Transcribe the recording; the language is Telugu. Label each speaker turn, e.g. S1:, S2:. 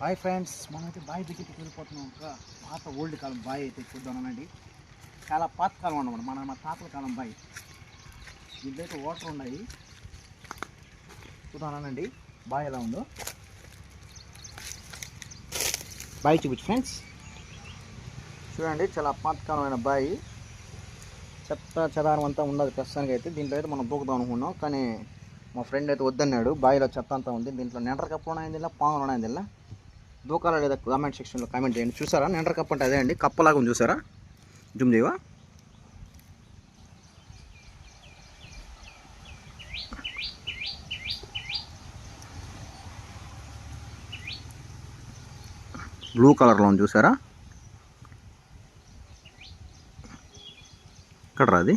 S1: హాయ్ ఫ్రెండ్స్, మనమైతే బావి దగ్గరికి వెళ్ళిపోతున్నాం. ఒక పాత ఓల్డ్ కాలం బావి అయితే చూద్దామనండి. చాలా పాత కాలం అన్నమాట, మా తాతల కాలం బావి. దీంట్లో అయితే వాటర్ ఉన్నాయి, చూద్దామనండి బావి ఎలా ఉందో. బావి చూపించు ఫ్రెండ్స్, చూడండి చాలా పాతకాలమైన బావి. చెత్త చెదారం అంతా ఉండదు ప్రస్తుతానికి అయితే. దీంట్లో అయితే మనం దూకుదాం అనుకున్నాం, కానీ మా ఫ్రెండ్ అయితే వద్దన్నాడు. బావిలో చెత్త అంతా ఉంది, దీంట్లో నెంటర్ కప్పులు ఉన్నాయండి, ఇలా పాములు ఉన్నాయండి. ఇలా దూకాలా లేదా కామెంట్ సెక్షన్లో కామెంట్ చేయండి. చూసారా నెంటర్ కప్ అంటే అదే అండి, కప్పలాగా ఉంది చూసారా, జూమ్ చేయవా. బ్లూ కలర్లో ఉంది చూసారా, ఇక్కడ రాది.